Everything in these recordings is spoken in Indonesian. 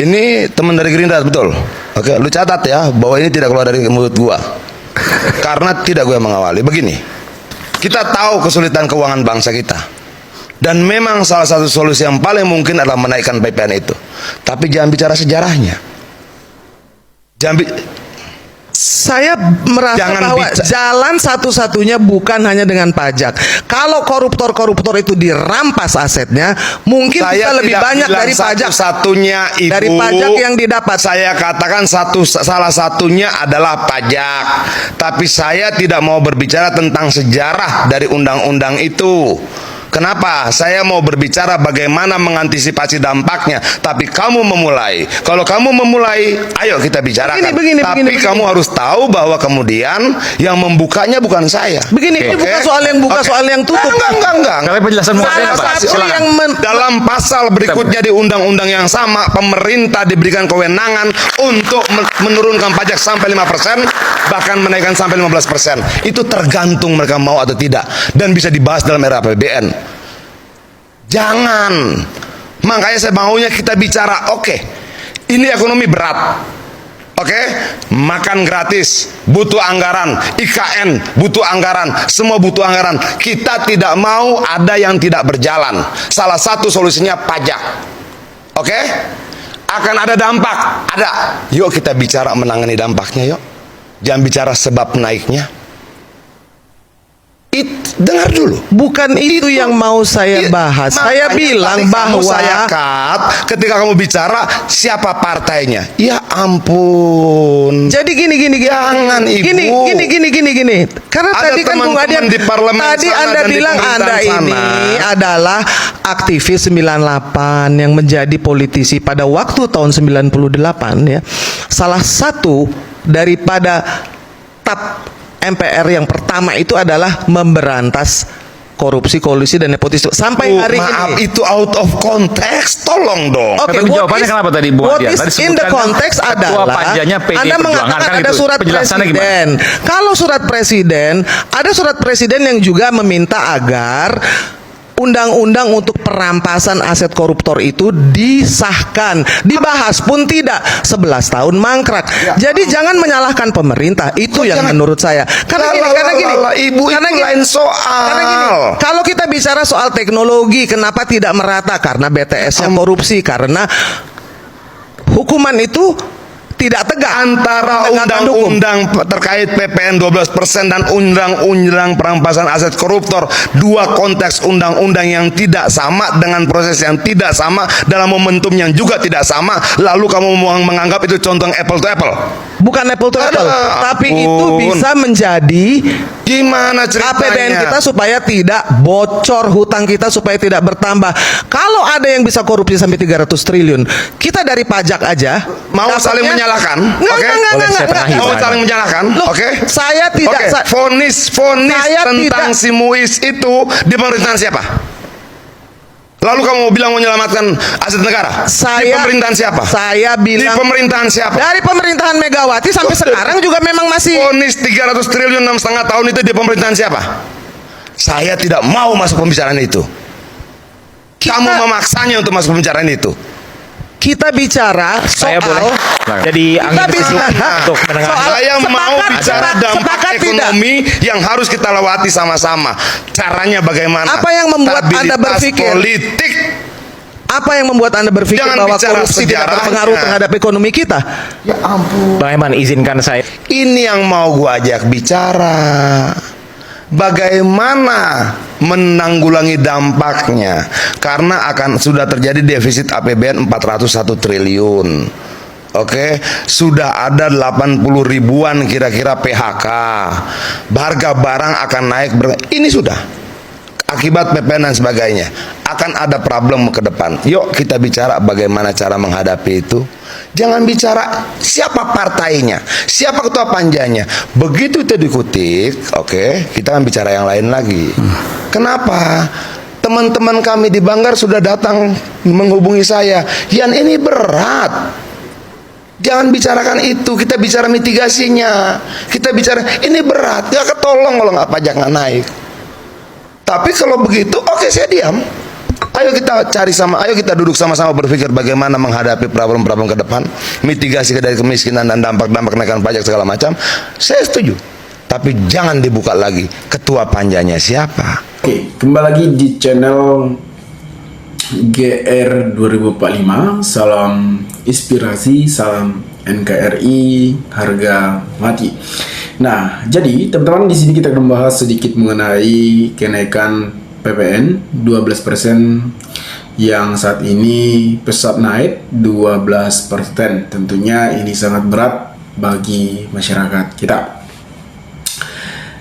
Ini teman dari Gerindra, betul? Oke, lu catat ya, bahwa ini tidak keluar dari mulut gua. Karena tidak gue mengawali. Begini, kita tahu kesulitan keuangan bangsa kita. Dan memang salah satu solusi yang paling mungkin adalah menaikkan PPN itu. Tapi jangan bicara sejarahnya. Saya merasa bahwa jalan satu-satunya bukan hanya dengan pajak. Kalau koruptor-koruptor itu dirampas asetnya, mungkin bisa lebih banyak dari pajak. Satunya Ibu, dari pajak yang didapat. Saya katakan salah satunya adalah pajak. Tapi saya tidak mau berbicara tentang sejarah dari undang-undang itu. Kenapa? Saya mau berbicara bagaimana mengantisipasi dampaknya. Tapi kamu memulai. Kalau kamu memulai, ayo kita bicarakan. Tapi kamu harus tahu bahwa kemudian yang membukanya bukan saya. Begini, ini bukan soal yang buka, soal yang tutup. Enggak. Kalau penjelasan dalam pasal berikutnya di undang-undang yang sama, pemerintah diberikan kewenangan untuk menurunkan pajak sampai 5%, bahkan menaikkan sampai 15%. Itu tergantung mereka mau atau tidak, dan bisa dibahas dalam era APBN. Jangan. Makanya saya maunya kita bicara, oke, ini ekonomi berat. Oke, makan gratis, butuh anggaran, IKN butuh anggaran, semua butuh anggaran. Kita tidak mau ada yang tidak berjalan. Salah satu solusinya pajak. Oke, akan ada dampak, ada. Yuk kita bicara menangani dampaknya, yuk. Jangan bicara sebab naiknya. Dengar dulu. Bukan itu yang mau saya bahas. Saya bilang bahwa saya ketika kamu bicara siapa partainya. Ya ampun. Jadi gini. Jangan Ibu. Gini. Karena ada tadi kan Bung Adian, tadi Anda bilang Anda ini adalah aktivis 98 yang menjadi politisi pada waktu tahun 98 ya. Salah satu daripada MPR yang pertama itu adalah memberantas korupsi, kolusi, dan nepotisme. Sampai hari ini. Itu out of context. Tolong dong. Oke, jawabannya kenapa tadi Bu Adian? What is in the context adalah Anda mengatakan ada surat presiden. Kalau surat presiden, ada surat presiden yang juga meminta agar undang-undang untuk perampasan aset koruptor itu disahkan. Dibahas pun tidak. 11 tahun mangkrak. Jadi jangan menyalahkan pemerintah. Itu yang menurut saya. Karena gini. Lain soal. Karena gini, kalau kita bicara soal teknologi, kenapa tidak merata? Karena BTS-nya korupsi. Karena hukuman itu tidak tegak. Antara undang-undang terkait PPN 12% dan undang-undang perampasan aset koruptor, dua konteks undang-undang yang tidak sama dengan proses yang tidak sama dalam momentum yang juga tidak sama. Lalu kamu menganggap itu contoh apple to apple? Bukan apple to apple, tapi itu bisa menjadi gimana ceritanya APBN kita supaya tidak bocor, hutang kita supaya tidak bertambah. Kalau ada yang bisa korupsi sampai 300 triliun, kita dari pajak aja mau saling menyalahkan. Mau saling menyalahkan. Oke. Saya tidak. Vonis tentang si Muiz itu di pemerintahan siapa? Lalu kamu bilang menyelamatkan aset negara? Di pemerintahan siapa? Saya bilang di pemerintahan siapa? Dari pemerintahan Megawati sampai sekarang juga memang masih. Vonis 300 triliun 6,5 tahun itu di pemerintahan siapa? Saya tidak mau masuk pembicaraan itu. Kamu memaksanya untuk masuk pembicaraan itu. Kita bicara soal jadi angin untuk menengah. Saya mau bicara dampak ekonomi yang harus kita lewati sama-sama. Caranya bagaimana? Apa yang membuat Anda berpikir politik? Apa yang membuat Anda berpikir bahwa korupsi tidak berpengaruh terhadap ekonomi kita? Ya ampun. Bang Eman, izinkan saya. Ini yang mau gua ajak bicara. Bagaimana menanggulangi dampaknya, karena sudah terjadi defisit APBN 401 triliun. Oke, sudah ada 80 ribuan kira-kira PHK. Harga barang akan naik. Ini sudah akibat PPN dan sebagainya. Akan ada problem ke depan. Yuk kita bicara bagaimana cara menghadapi itu. Jangan bicara siapa partainya, siapa ketua panjanya. Begitu itu dikutik, oke, kita akan bicara yang lain lagi. Kenapa? Teman-teman kami di Banggar sudah datang menghubungi saya. Yan, ini berat. Jangan bicarakan itu, kita bicara mitigasinya. Kita bicara ini berat, gak ketolong kalau nggak pajak nggak naik. Tapi kalau begitu, oke, saya diam. Ayo kita cari ayo kita duduk sama-sama berpikir bagaimana menghadapi problem-problem ke depan, mitigasi dari kemiskinan dan dampak-dampak kenaikan pajak segala macam. Saya setuju. Tapi jangan dibuka lagi. Ketua panjanya siapa? Oke, kembali lagi di channel GR 2045. Salam inspirasi, salam NKRI, harga mati. Nah, jadi teman-teman, di sini kita akan membahas sedikit mengenai kenaikan PPN 12% yang saat ini pesat naik 12%. Tentunya ini sangat berat bagi masyarakat kita.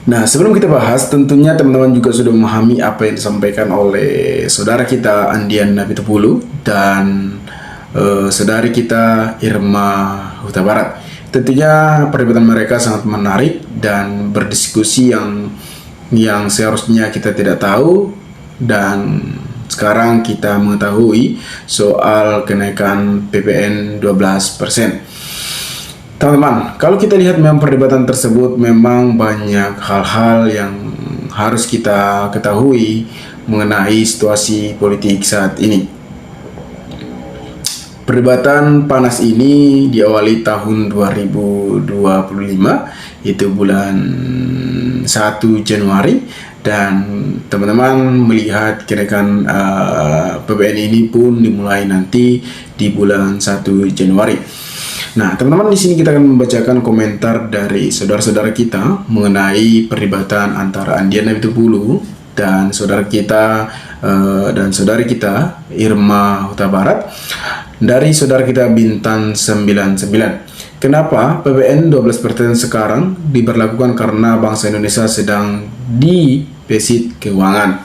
Nah, sebelum kita bahas, tentunya teman-teman juga sudah memahami apa yang disampaikan oleh saudara kita Andian Napitupulu dan saudari kita Irma Huta Barat. Tentunya perdebatan mereka sangat menarik dan berdiskusi yang seharusnya kita tidak tahu, dan sekarang kita mengetahui soal kenaikan PPN 12%. Teman-teman, kalau kita lihat memang perdebatan tersebut memang banyak hal-hal yang harus kita ketahui mengenai situasi politik saat ini. Perdebatan panas ini diawali tahun 2025, itu bulan 1 Januari, dan teman-teman melihat kenaikan PPN ini pun dimulai nanti di bulan 1 Januari. Nah, teman-teman, di sini kita akan membacakan komentar dari saudara-saudara kita mengenai perdebatan antara Andian Napitupulu dan saudara kita dan saudari kita Irma Huta Barat. Dari saudara kita Bintan 99. Kenapa PPN 12% sekarang diberlakukan? Karena bangsa Indonesia sedang di defisit keuangan.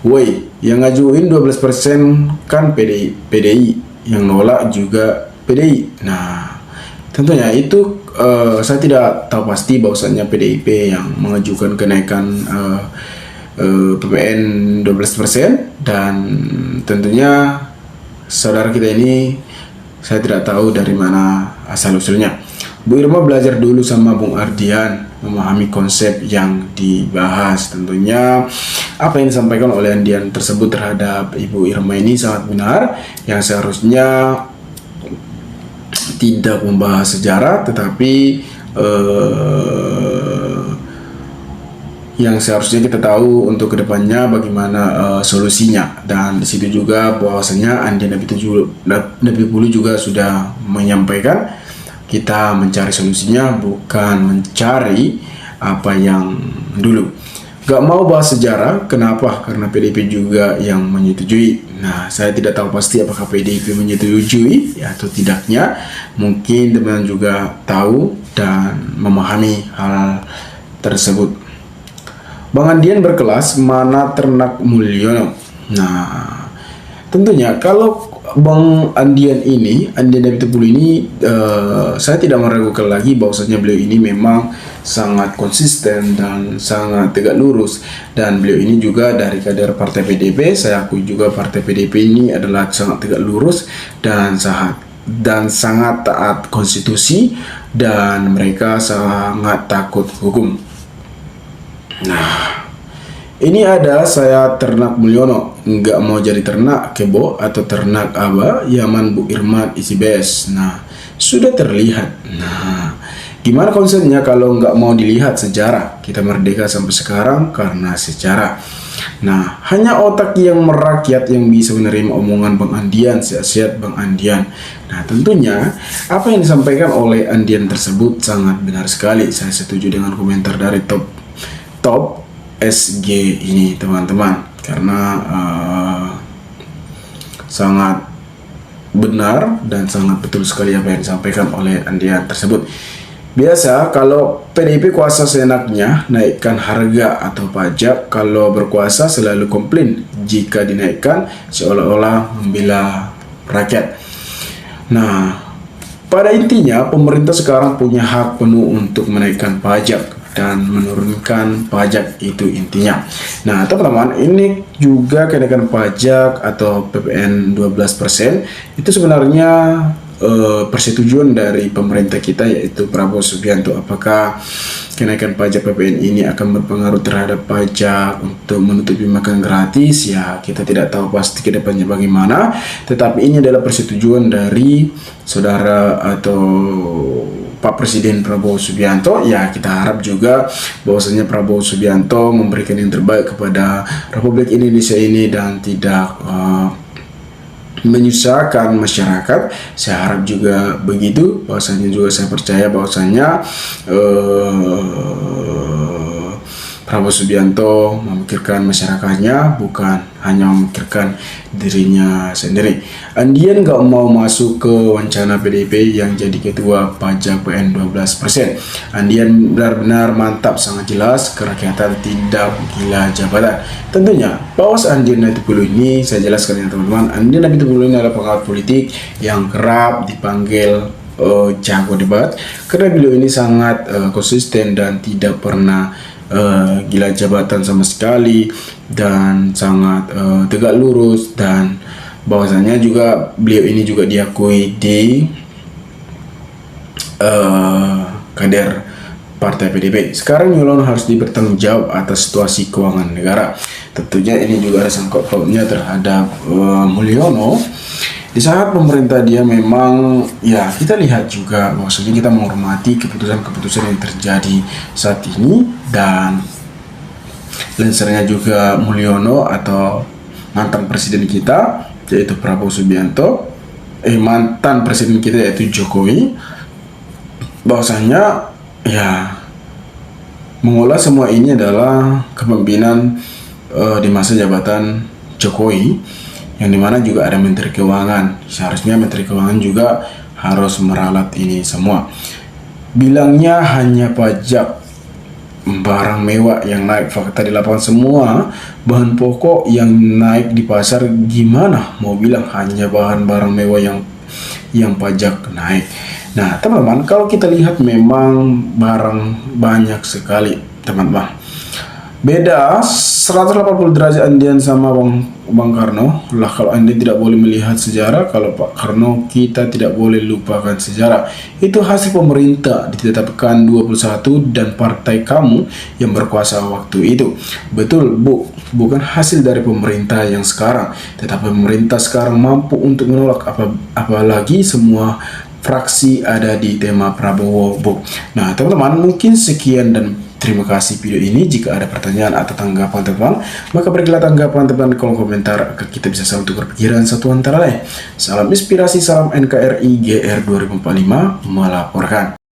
Woi, yang ngajuin 12% kan PDI, yang nolak juga PDI. Nah, tentunya itu saya tidak tahu pasti bahwasannya PDIP yang mengajukan kenaikan PPN 12%, dan tentunya saudara kita ini saya tidak tahu dari mana asal-usulnya. Bu Irma belajar dulu sama Bung Ardian, memahami konsep yang dibahas. Tentunya apa yang disampaikan oleh Andian tersebut terhadap Ibu Irma ini sangat benar, yang seharusnya tidak membahas sejarah, tetapi yang seharusnya kita tahu untuk kedepannya bagaimana solusinya. Dan di situ juga bahwasanya Andian Napitupulu juga sudah menyampaikan kita mencari solusinya, bukan mencari apa yang dulu. Gak mau bahas sejarah, kenapa? Karena PDIP juga yang menyetujui. Nah, saya tidak tahu pasti apakah PDIP menyetujui atau tidaknya. Mungkin teman-teman juga tahu dan memahami hal tersebut. Bang Andian berkelas, mana Ternak Mulyono. Nah, tentunya kalau Bang Andian Napitupulu ini, saya tidak meragukan lagi bahwasanya beliau ini memang sangat konsisten dan sangat tegak lurus, dan beliau ini juga dari kader partai PDIP. Saya akui juga partai PDIP ini adalah sangat tegak lurus dan sangat taat konstitusi, dan mereka sangat takut hukum. Nah, ini ada saya Ternak Mulyono, nggak mau jadi ternak kebo atau ternak aba, Yaman Bu Irma isi bes. Nah, sudah terlihat. Nah, gimana konsepnya kalau nggak mau dilihat sejarah? Kita merdeka sampai sekarang karena sejarah. Nah, hanya otak yang merakyat yang bisa menerima omongan Bang Andian, sehat-sehat Bang Andian. Nah, tentunya apa yang disampaikan oleh Andian tersebut sangat benar sekali. Saya setuju dengan komentar dari top SG ini, teman-teman, karena sangat benar dan sangat betul sekali apa yang disampaikan oleh Andian tersebut. Biasa kalau PDIP kuasa seenaknya naikkan harga atau pajak, kalau berkuasa selalu komplain jika dinaikkan, seolah-olah membela rakyat. Nah, pada intinya pemerintah sekarang punya hak penuh untuk menaikkan pajak dan menurunkan pajak, itu intinya. Nah, teman-teman, ini juga kenaikan pajak atau PPN 12% itu sebenarnya persetujuan dari pemerintah kita yaitu Prabowo Subianto. Apakah kenaikan pajak PPN ini akan berpengaruh terhadap pajak untuk menutupi makan gratis? Ya, kita tidak tahu pasti ke depannya bagaimana. Tetapi ini adalah persetujuan dari saudara atau Pak Presiden Prabowo Subianto. Ya, kita harap juga bahwasanya Prabowo Subianto memberikan yang terbaik kepada Republik Indonesia ini dan tidak menyusahkan masyarakat. Saya harap juga begitu. Bahwasanya juga saya percaya bahwasanya Prabowo Subianto memikirkan masyarakatnya, bukan hanya memikirkan dirinya sendiri. Andian gak mau masuk ke wacana PDIP yang jadi ketua pajak PN 12%. Andian benar-benar mantap, sangat jelas, kerakyatan tidak gila jabatan. Tentunya, bahwa Andian Napitupulu ini, saya jelaskan ya teman-teman, Andian Napitupulu ini adalah pengawal politik yang kerap dipanggil jago debat, karena beliau ini sangat konsisten dan tidak pernah gila jabatan sama sekali, dan sangat tegak lurus, dan bahwasanya juga beliau ini juga diakui di kader partai PDIP. Sekarang Yulon harus bertanggung jawab atas situasi keuangan negara. Tentunya ini juga ada sangkut pautnya terhadap Mulyono. Di saat pemerintah dia memang, ya kita lihat juga bahwasanya kita menghormati keputusan-keputusan yang terjadi saat ini, dan lensernya juga Mulyono atau mantan presiden kita yaitu Prabowo Subianto, mantan presiden kita yaitu Jokowi, bahwasanya ya mengolah semua ini adalah kepemimpinan di masa jabatan Jokowi, yang dimana juga ada Menteri Keuangan. Seharusnya Menteri Keuangan juga harus meralat ini semua. Bilangnya hanya pajak barang mewah yang naik, fakta di lapangan semua bahan pokok yang naik di pasar. Gimana mau bilang hanya barang mewah yang pajak naik? Nah teman-teman, kalau kita lihat memang barang banyak sekali teman-teman. Beda 180 derajat Andian sama Bang Karno lah. Kalau Anda tidak boleh melihat sejarah, kalau Pak Karno kita tidak boleh lupakan sejarah. Itu hasil pemerintah ditetapkan 21 dan partai kamu yang berkuasa waktu itu. Betul Bu, bukan hasil dari pemerintah yang sekarang, tetapi pemerintah sekarang mampu untuk menolak, apalagi semua fraksi ada di tema Prabowo Bu. Nah teman-teman, mungkin sekian dan terima kasih video ini. Jika ada pertanyaan atau tanggapan teman, maka berilah tanggapan teman di kolom komentar agar kita bisa saling tukar pikiran satu antara lain. Salam inspirasi, salam NKRI GR 2045 melaporkan.